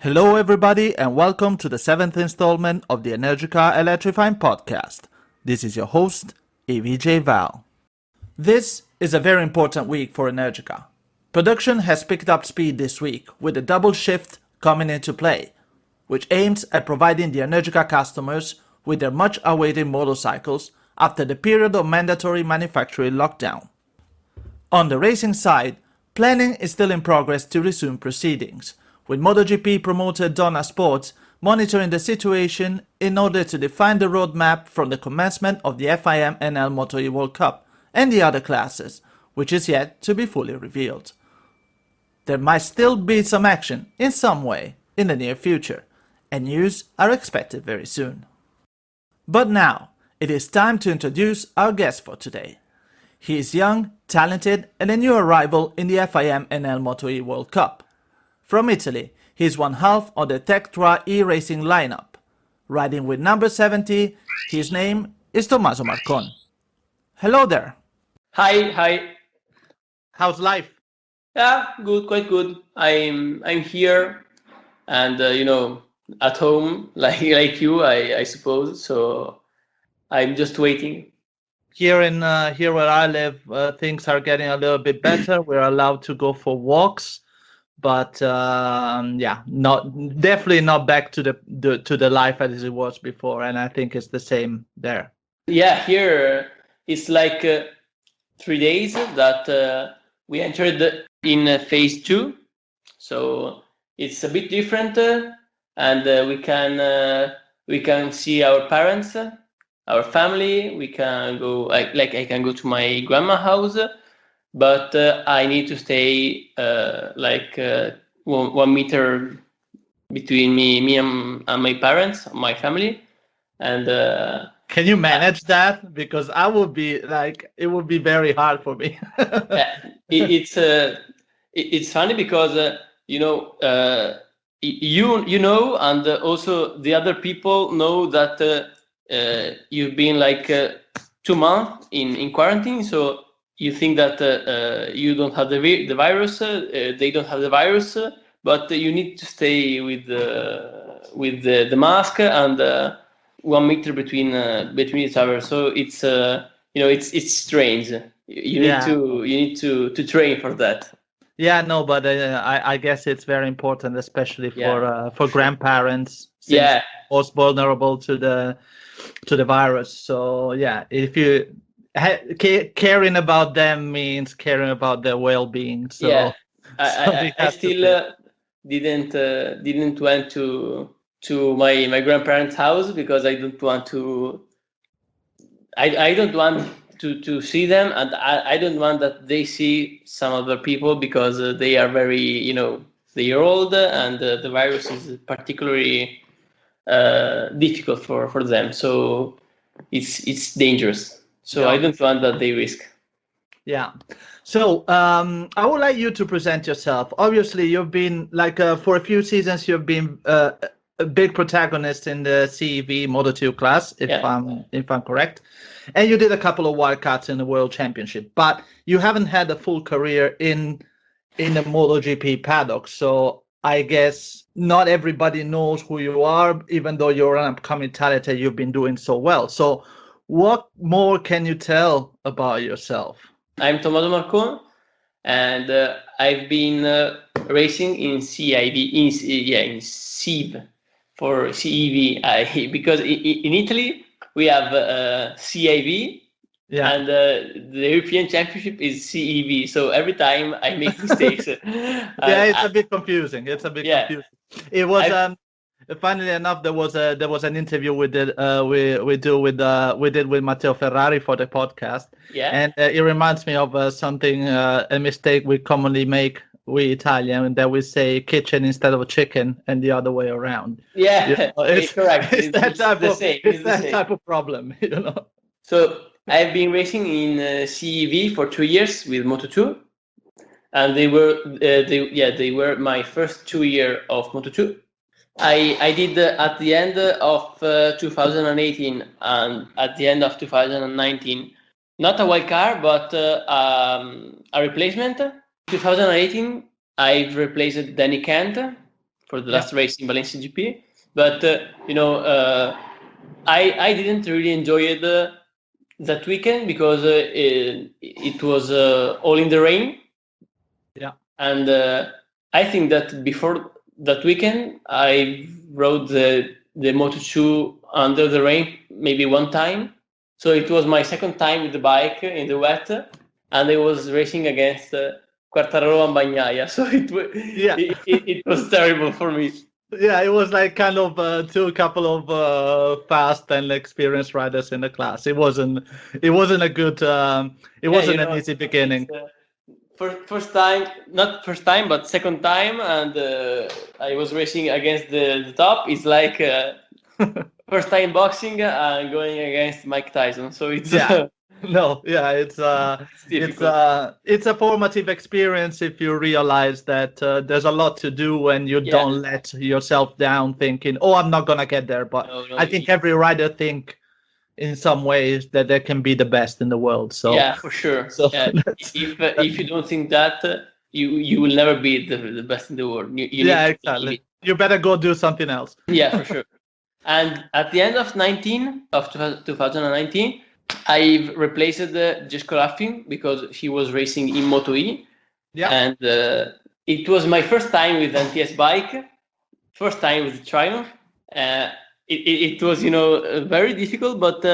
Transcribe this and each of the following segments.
Hello, everybody, and welcome to the 7th installment of the Energica Electrifying Podcast. This is your host, AVJ Val. This is a very important week for Energica. Production has picked up speed this week with a double shift coming into play, which aims at providing the Energica customers with their much-awaited motorcycles after the period of mandatory manufacturing lockdown. On the racing side, planning is still in progress to resume proceedings, with MotoGP promoter Donna Sports monitoring the situation in order to define the roadmap from the commencement of the FIM NL Moto E World Cup and the other classes, which is yet to be fully revealed. There might still be some action in some way in the near future, and news are expected very soon. But now, it is time to introduce our guest for today. He is young, talented, and a new arrival in the FIM NL Moto E World Cup. From Italy, he is one half of the Tectra e-racing lineup. Riding with number 70, his name is Tommaso Marcon. Hello there. Hi. How's life? Yeah, good, quite good. I'm here, and at home, like you, I suppose. So I'm just waiting. Here where I live, things are getting a little bit better. We're allowed to go for walks. But definitely not back to the life as it was before, and I think it's the same there. Yeah, here it's like 3 days that we entered in phase 2, so it's a bit different, and we can see our parents, our family. We can go like I can go to my grandma's house. But I need to stay 1 meter between me and my parents, my family. And can you manage that? Because I would be it would be very hard for me. It's funny because you know, and also the other people know that you've been 2 months in quarantine, so you think that you don't have the virus, they don't have the virus, but you need to stay with the mask and 1 meter between each other. So it's it's strange. You need to train for that. Yeah, no, but I guess it's very important, especially for grandparents, since most vulnerable to the virus. So yeah, if you caring about them means caring about their well-being. So yeah, I still didn't went to my grandparents' house because I don't want to. I don't want to see them, and I don't want that they see some other people because they are very they are old, and the virus is particularly difficult for them. So it's dangerous. So I don't want that they risk. Yeah. So I would like you to present yourself. Obviously, you've been for a few seasons. You've been a big protagonist in the CEV Moto2 class, if I'm correct, and you did a couple of wildcards in the World Championship. But you haven't had a full career in the MotoGP paddock. So I guess not everybody knows who you are, even though you're an upcoming talent and you've been doing so well. So what more can you tell about yourself? I'm Tommaso Marcon, and I've been racing in CIV, in CEV for CEV, because in Italy we have CIV, and the European Championship is CEV. So every time I make mistakes. It's a bit confusing. Confusing. It was funnily enough, there was an interview we did with Matteo Ferrari for the podcast. And it reminds me of something, a mistake we commonly make, we Italian, that we say kitchen instead of chicken and the other way around. It's correct. It's that type of problem, So I've been racing in CEV for 2 years with Moto2, and they were my first 2 years of Moto2. I did at the end of 2018 and at the end of 2019, not a wild card, but a replacement. 2018, I've replaced Danny Kent for the last race in Valencia GP. But I didn't really enjoy it that weekend because it was all in the rain. Yeah. And I think that before that weekend, I rode the Moto2 under the rain maybe one time. So it was my second time with the bike in the wet, and I was racing against Quartararo and Bagnaia. So it was terrible for me. Yeah, it was like kind of two couple of fast and experienced riders in the class. It wasn't a good it wasn't an easy beginning. First time, not first time, but second time, and I was racing against the top. It's like first time boxing and going against Mike Tyson. So it's it's a formative experience if you realize that there's a lot to do when you don't let yourself down thinking, oh, I'm not gonna get there. But I think every rider think in some ways that they can be the best in the world. So yeah, for sure. So if you don't think that, you will never be the best in the world. Exactly. You better go do something else. Yeah, for sure. And at the end of 2019, I've replaced Jesco Laffin because he was racing in Moto E. Yeah. And it was my first time with NTS bike, first time with Triumph. It was, very difficult, but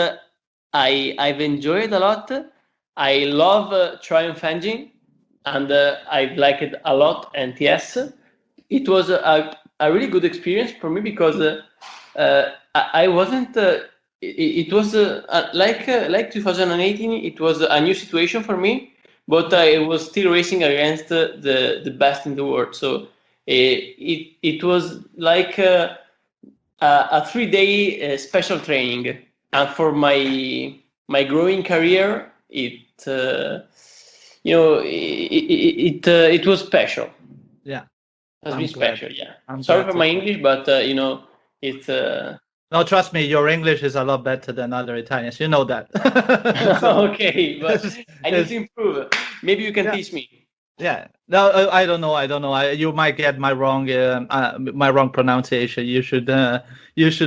I've enjoyed a lot. I love Triumph engine, and I like it a lot. NTS. It was a really good experience for me because I wasn't. It was like 2018. It was a new situation for me, but I was still racing against the best in the world. So it was like a 3-day special training, and for my growing career, it was special. Yeah, it has been special. Yeah, I'm sorry for my English, but it's. No, trust me, your English is a lot better than other Italians. You know that. Okay, but I need to improve. Maybe you can teach me. Yeah. No, I don't know. You might get my wrong pronunciation. You should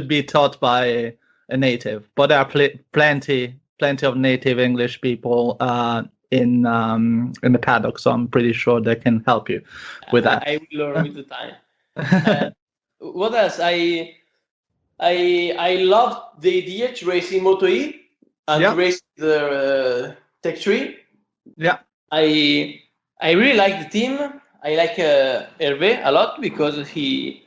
be taught by a native. But there are plenty of native English people in the paddock, so I'm pretty sure they can help you with that. I will learn with the time. What else? I love the idea to race in Moto E and to race the Tech 3. Yeah. I really like the team. I like Hervé a lot because he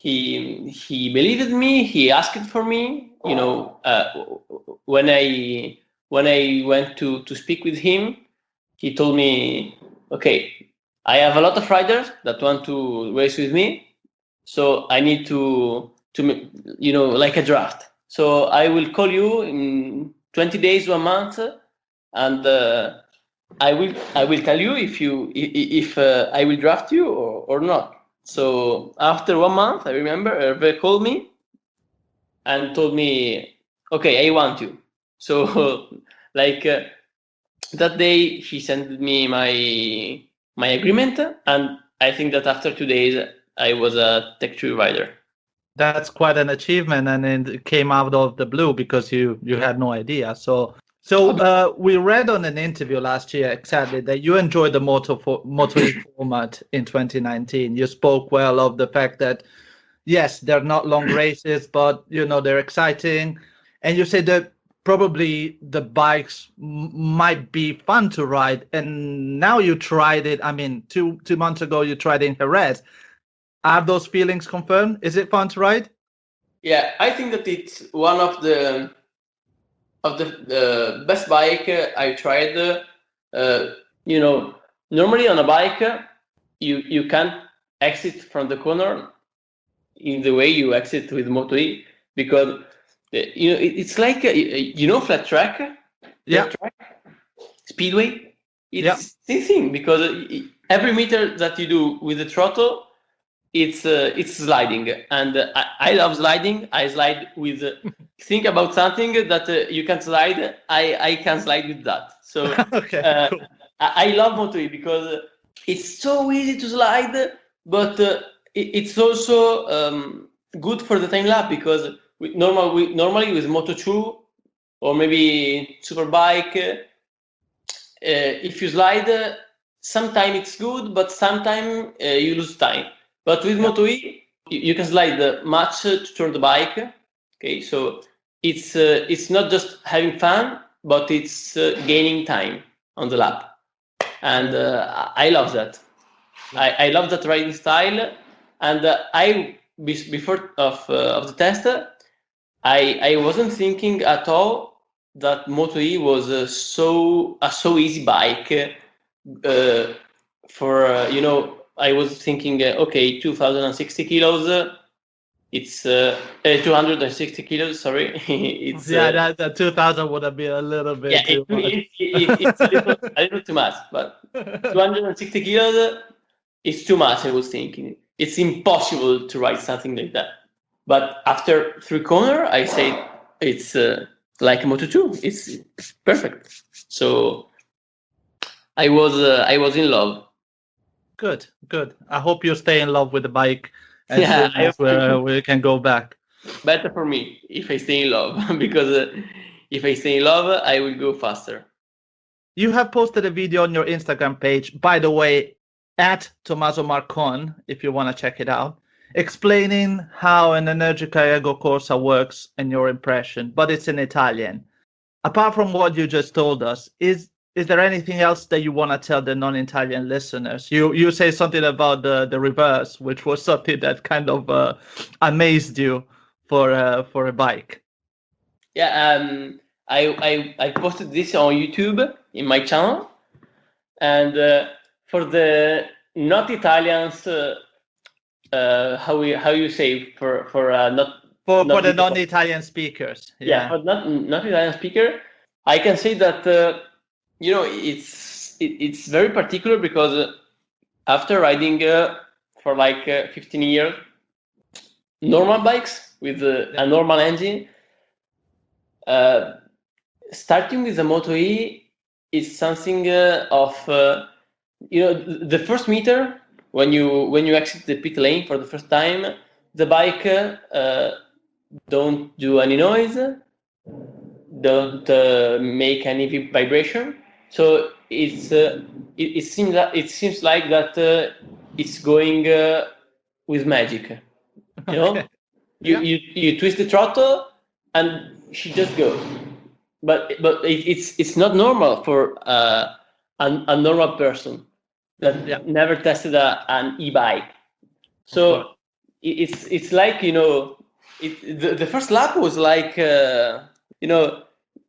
believed in me. He asked for me. When I went to speak with him, he told me, "Okay, I have a lot of riders that want to race with me, so I need to like a draft. So I will call you in 20 days, 1 month, and I will tell you if I will draft you or not." So after 1 month, I remember Hervé called me and told me, "Okay, I want you." So like that day, he sent me my agreement, and I think that after 2 days, I was a Tech 3 rider. That's quite an achievement, and it came out of the blue because you had no idea. So we read on an interview last year exactly that you enjoyed the Moto E format in 2019. You spoke well of the fact that yes, they're not long races, but they're exciting, and you said that probably the bikes might be fun to ride. And now you tried it. I mean, two months ago you tried in Jerez. Are those feelings confirmed? Is it fun to ride? Yeah, I think that it's one of the best bike I tried. Normally on a bike, you can't exit from the corner in the way you exit with Moto E because it's like flat track. Speedway. It's the same thing because every meter that you do with the throttle, it's sliding, and I love sliding. I slide with think about something that you can slide. I can slide with that. So okay, cool. I love Moto E because it's so easy to slide, but it's also good for the time lapse, because normally with Moto2 or maybe Superbike, if you slide, sometimes it's good, but sometimes you lose time. But with Moto E, you can slide much to turn the bike. Okay, so it's not just having fun, but it's gaining time on the lap, and I love that. I love that riding style, and before of the test, I wasn't thinking at all that Moto E was so easy bike. I was thinking, okay, 2,060 kilos. It's 260 kilos. Sorry, it's that 2,000 would have been a little bit too much. It's a little too much, but 260 kilos is too much. I was thinking it's impossible to ride something like that. But after 3 corner, I say it's like Moto2. It's perfect. So I was in love. Good. I hope you stay in love with the bike as soon as we can go back. Better for me if I stay in love, because if I stay in love, I will go faster. You have posted a video on your Instagram page, by the way, at Tommaso Marcon, if you want to check it out, explaining how an Energica Ego Corsa works and your impression, but it's in Italian. Apart from what you just told us, is there anything else that you want to tell the non-Italian listeners? You say something about the reverse, which was something that kind of amazed you for a bike. Yeah, I posted this on YouTube in my channel, and for the not Italians, how you say for the non-Italian speakers. Yeah, for not Italian speaker, I can say that it's very particular, because after riding for like 15 years normal bikes with a normal engine, starting with the Moto E is something of the first meter when you exit the pit lane for the first time, the bike don't do any noise, don't make any vibration. So it seems like that it's going with magic. You know, you twist the throttle and she just goes. But it's not normal for a normal person that never tested an e-bike. So it's like the first lap was like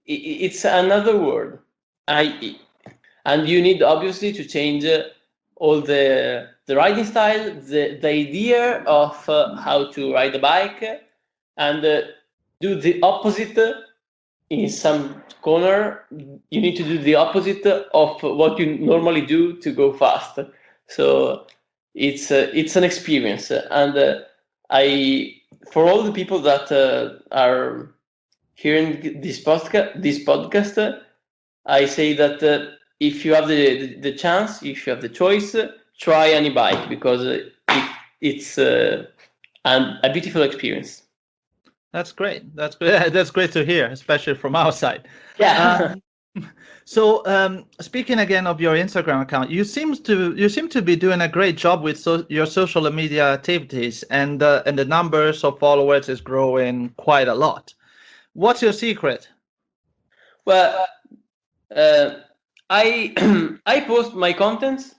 it's another world. And you need obviously to change all the riding style, the idea of how to ride a bike, and do the opposite. In some corner, you need to do the opposite of what you normally do to go fast. So it's an experience, and I for all the people that are hearing this podcast, I say that if you have the chance, if you have the choice, try any bike, because it's a beautiful experience. That's great. That's great to hear, especially from our side. Yeah. So speaking again of your Instagram account, you seem to be doing a great job with your social media activities, and the numbers of followers is growing quite a lot. What's your secret? Well, I I post my contents.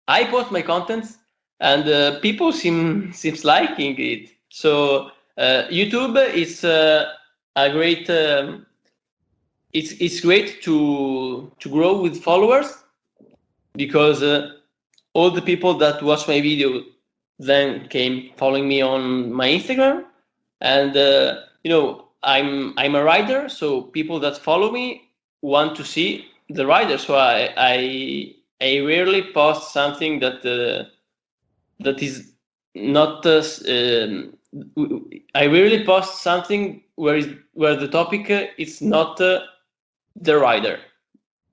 I post my contents, and people seems liking it. So YouTube is a great. It's great to grow with followers, because all the people that watch my video then came following me on my Instagram, and I'm a rider, so people that follow me want to see the rider. So I rarely post something that is not. I rarely post something where the topic is not the rider.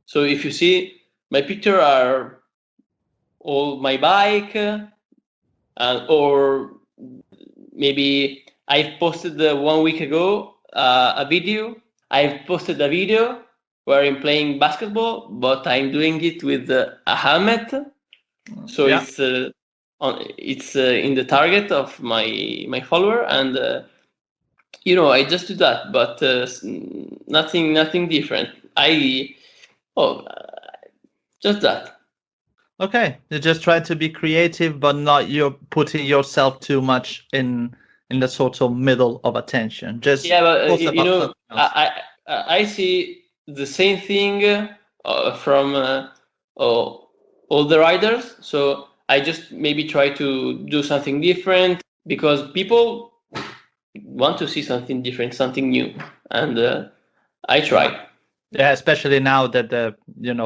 So if you see, my picture are all my bike, or maybe I posted 1 week ago a video. I've posted a video where I'm playing basketball, but I'm doing it with a helmet, so it's in the target of my follower, and I just do that, but nothing different. Just that. Okay, you just try to be creative, but not you're putting yourself too much in the sort of middle of attention. Just but I see the same thing from all the riders. So I just maybe try to do something different because people want to see something different, something new, and I try. Yeah, especially now that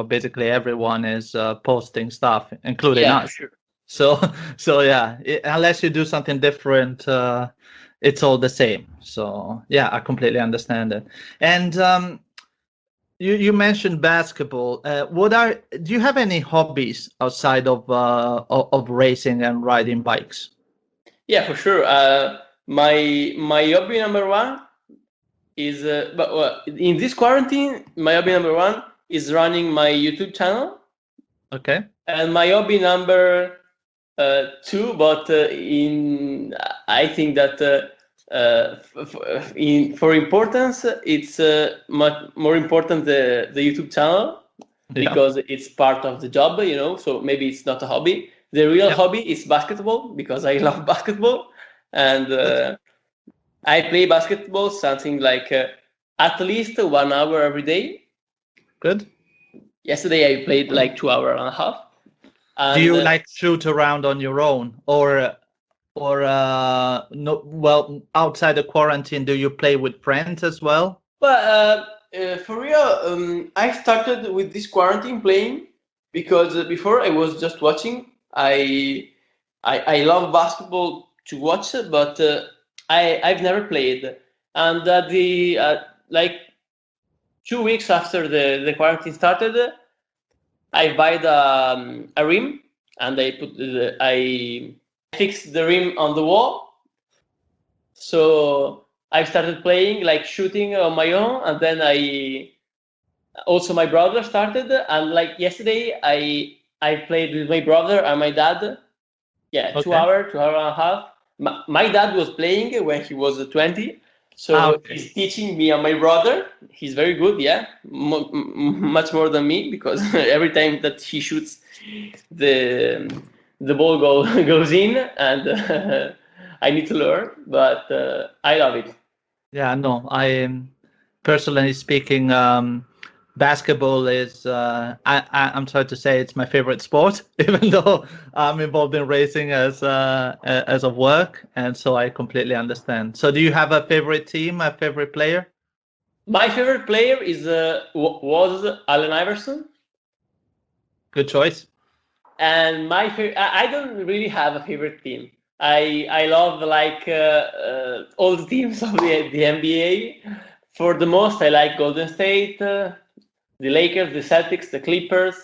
basically everyone is posting stuff, including us. Sure. So yeah, unless you do something different, it's all the same. So yeah, I completely understand it. And you mentioned basketball. Do you have any hobbies outside of racing and riding bikes? Yeah, for sure. My hobby number one is in this quarantine, my hobby number one is running my YouTube channel. Okay. And my hobby number two, but I think that for importance, it's much more important the YouTube channel because it's part of the job, So maybe it's not a hobby. The real hobby is basketball because I love basketball, and I play basketball something like at least 1 hour every day. Good. Yesterday I played like 2 hours and a half. Do you like shoot around on your own, or no? Well, outside the quarantine, do you play with friends as well? But for real, I started with this quarantine playing because before I was just watching. I love basketball to watch, but I've never played. And like 2 weeks after the quarantine started, I bought a rim, and I fixed the rim on the wall. So I started playing, like shooting on my own, and then also my brother started, and like yesterday I played with my brother and my dad. Yeah, Okay. 2 hours, 2 hours and a half. My dad was playing when he was 20. So he's teaching me and my brother. He's very good, yeah, much more than me, because every time that he shoots, the ball goes in, and I need to learn, but I love it. Yeah, no, personally speaking, basketball is I'm sorry to say it's my favorite sport, even though I'm involved in racing as of work, and so I completely understand. So do you have a favorite team, a favorite player? My favorite player was Allen Iverson. Good choice. And I don't really have a favorite team. I love like all the teams of the NBA. For the most, I like Golden State, the Lakers, the Celtics, the Clippers,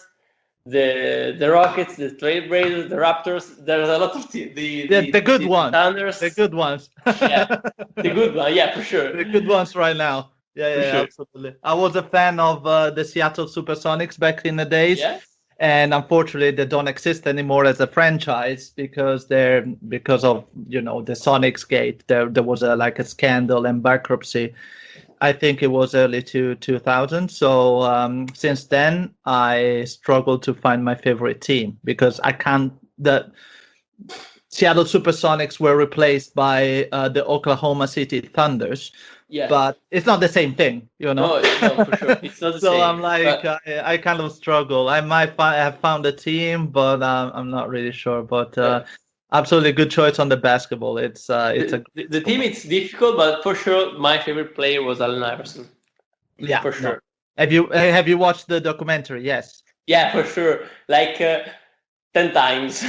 the Rockets, the Trailblazers, the Raptors. There's a lot of the good ones. Thunders. The good ones. Yeah, the good one. Yeah, for sure. The good ones right now. Yeah, sure. Absolutely. I was a fan of the Seattle Supersonics back in the days. Yeah. And unfortunately, they don't exist anymore as a franchise because of the Sonics gate. There was a scandal and bankruptcy. I think it was early 2000. So since then, I struggled to find my favorite team because the Seattle Supersonics were replaced by the Oklahoma City Thunders. Yeah. But it's not the same thing, No, for sure. It's not the so same. I'm like, I kind of struggle. I might have found a team, but I'm not really sure. But absolutely good choice on the basketball. It's the team. It's difficult, but for sure, my favorite player was Allen Iverson. Yeah, for sure. No. Have you watched the documentary? Yes. Yeah, for sure. Like 10 times.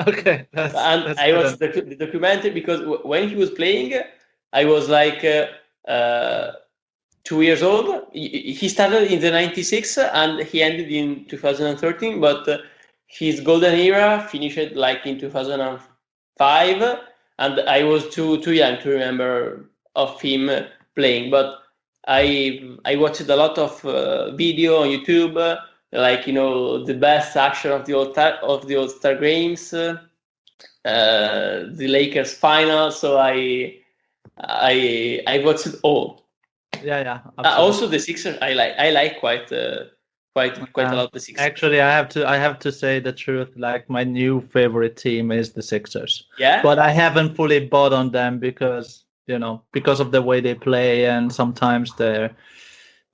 Okay. I watched the documentary because when he was playing, I was like 2 years old. He started in the 96 and he ended in 2013, but his golden era finished like in 2005 5, and I was too young to remember of him playing. But I watched a lot of video on YouTube, like the best action of the All-Star games, the Lakers final. So I watched it all. Yeah, Also the Sixers, I like quite a lot the Sixers. Actually, I have to say the truth. Like, my new favorite team is the Sixers. Yeah. But I haven't fully bought on them because of the way they play, and sometimes they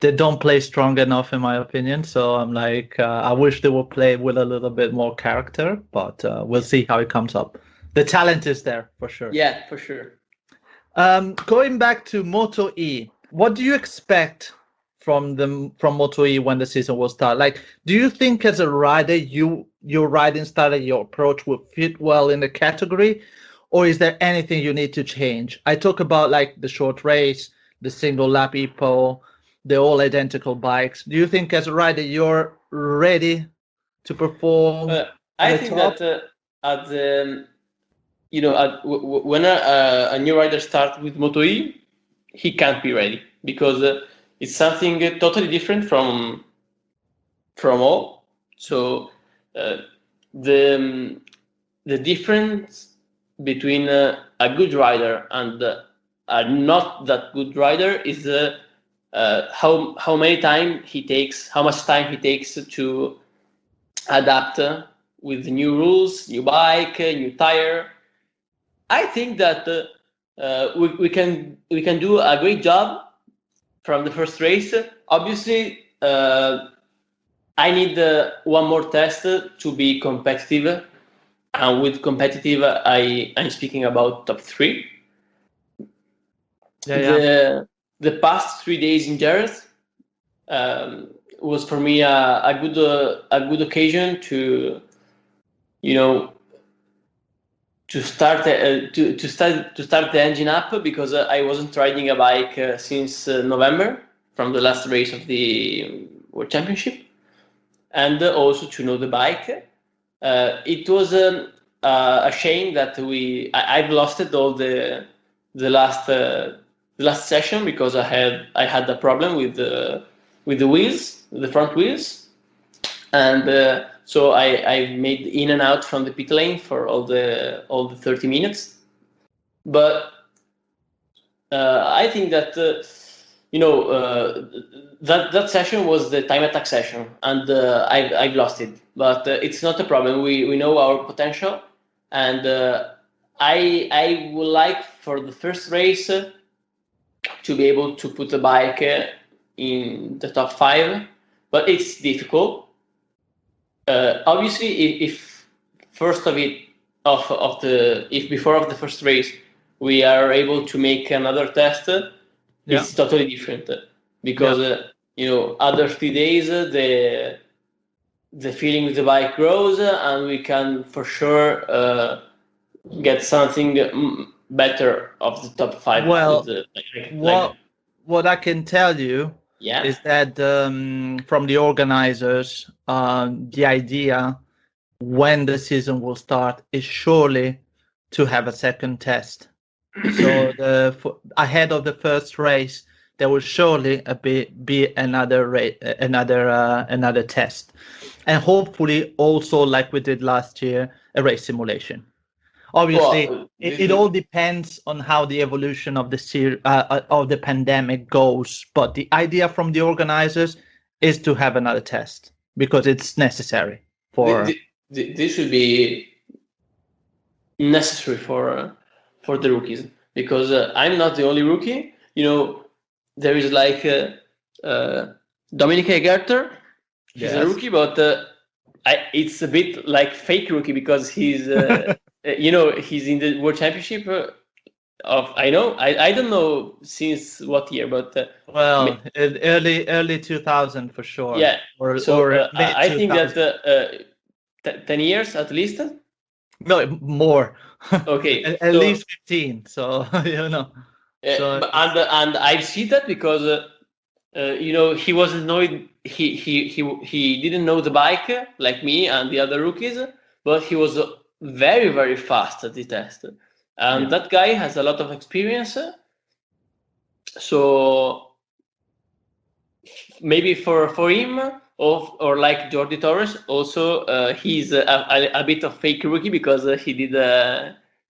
don't play strong enough, in my opinion. So I'm like, I wish they would play with a little bit more character, but we'll see how it comes up. The talent is there for sure. Yeah, for sure. Going back to Moto E, what do you expect from Moto E when the season will start? Like, do you think as a rider, your riding style and your approach will fit well in the category, or is there anything you need to change? I talk about like the short race, the single lap EPO, the all identical bikes. Do you think as a rider you're ready to perform? I think that at the when a new rider starts with Moto E, he can't be ready because it's something totally different from all. So the difference between a good rider and a not that good rider is how much time he takes to adapt with the new rules, new bike, new tire. I think that we can do a great job from the first race. Obviously, I need one more test to be competitive, and with competitive, I'm speaking about top 3. The past 3 days in Jerez was for me a good occasion to to start the engine up, because I wasn't riding a bike since November, from the last race of the World Championship, and also to know the bike. It was a shame that I've lost it all the last session, because I had a problem with the wheels, the front wheels, and so I made in and out from the pit lane for all the 30 minutes. But I think that that session was the time attack session, and I've lost it. But it's not a problem. We know our potential, and I would like for the first race to be able to put the bike in the top 5, but it's difficult. Obviously, if before of the first race we are able to make another test, it's totally different, because other 3 days the feeling with the bike grows, and we can for sure get something better of the top 5. Well, what I can tell you is that from the organizers, the idea when the season will start is surely to have a second test. So ahead of the first race, there will surely be another test, and hopefully also, like we did last year, a race simulation. Obviously, it all depends on how the evolution of the pandemic goes. But the idea from the organizers is to have another test, because it's necessary for. This should be necessary for the rookies, because I'm not the only rookie. There is like Dominic Egerter. He's a rookie, but it's a bit like fake rookie, because he's he's in the World Championship I don't know since what year, but early 2000 for sure. Yeah. Or I think that 10 years at least. No, more. Okay. at least 15. So and I've seen that because he was annoyed. He didn't know the bike like me and the other rookies, but he was very, very fast at the test. And that guy has a lot of experience. So maybe for him, or like Jordi Torres, also he's a bit of fake rookie because he did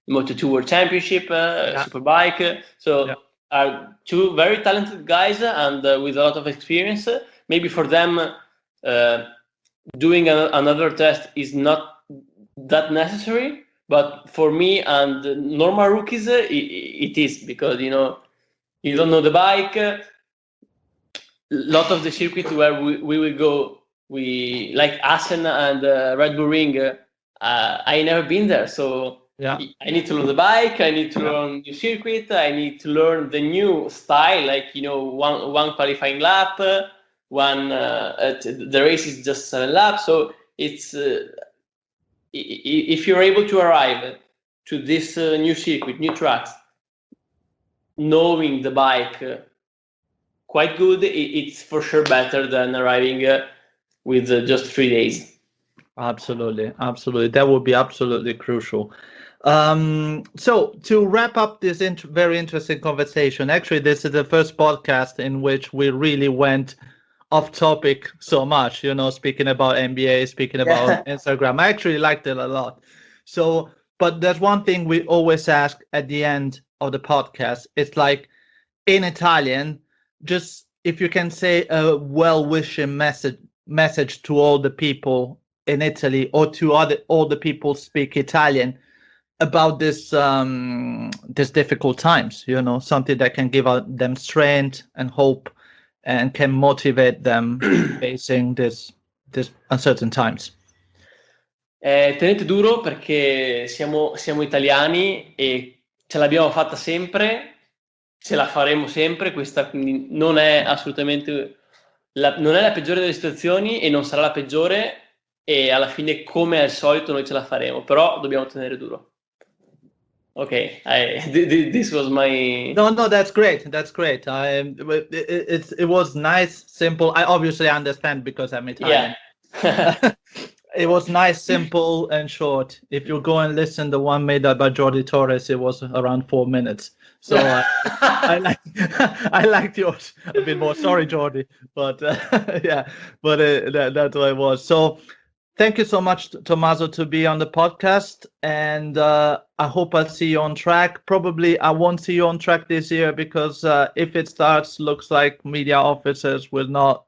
Moto2 World Championship, Superbike. So are two very talented guys and with a lot of experience. Maybe for them, doing another test is not that necessary, but for me and normal rookies, it is, because you don't know the bike. A lot of the circuit where we will go, we like Assen and Red Bull Ring. I never been there, so I need to learn the bike. I need to learn new circuit. I need to learn the new style, like one qualifying lap, one the race is just 7 laps. So it's if you're able to arrive to this new circuit, new tracks, knowing the bike quite good, it's for sure better than arriving with just 3 days. Absolutely. That would be absolutely crucial. So to wrap up this very interesting conversation, actually, this is the first podcast in which we really went off topic so much, speaking about NBA, speaking about Instagram. I actually liked it a lot. So, but there's one thing we always ask at the end of the podcast. It's like, in Italian, just if you can say a well-wishing message to all the people in Italy, or to all the people speak Italian about this this difficult times, something that can give them strength and hope and can motivate them facing this uncertain times. Tenete duro, perché siamo italiani e ce l'abbiamo fatta sempre, ce la faremo sempre. Questa quindi non è assolutamente non è la peggiore delle situazioni e non sarà la peggiore, e alla fine, come al solito, noi ce la faremo, però dobbiamo tenere duro. Okay, this was my... No, that's great. It was nice, simple. I obviously understand because I'm Italian. Yeah. It was nice, simple, and short. If you go and listen, the one made by Jordi Torres, it was around 4 minutes. So I liked yours a bit more. Sorry, Jordi, but that's what it was. So thank you so much, Tommaso, to be on the podcast, and I hope I'll see you on track. Probably I won't see you on track this year because if it starts, looks like media officers will not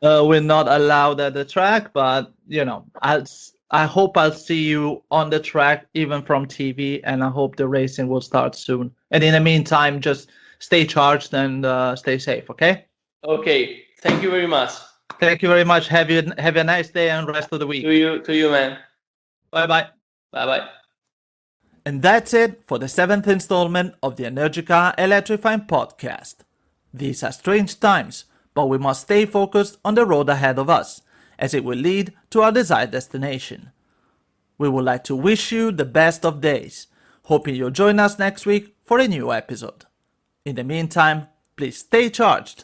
allow that the track. But I hope I'll see you on the track, even from TV, and I hope the racing will start soon. And in the meantime, just stay charged and stay safe. Okay. Okay. Thank you very much. Thank you very much. Have a nice day and rest of the week. To you, man. Bye-bye. Bye-bye. And that's it for the 7th installment of the Energica Electrifying Podcast. These are strange times, but we must stay focused on the road ahead of us, as it will lead to our desired destination. We would like to wish you the best of days, hoping you'll join us next week for a new episode. In the meantime, please stay charged.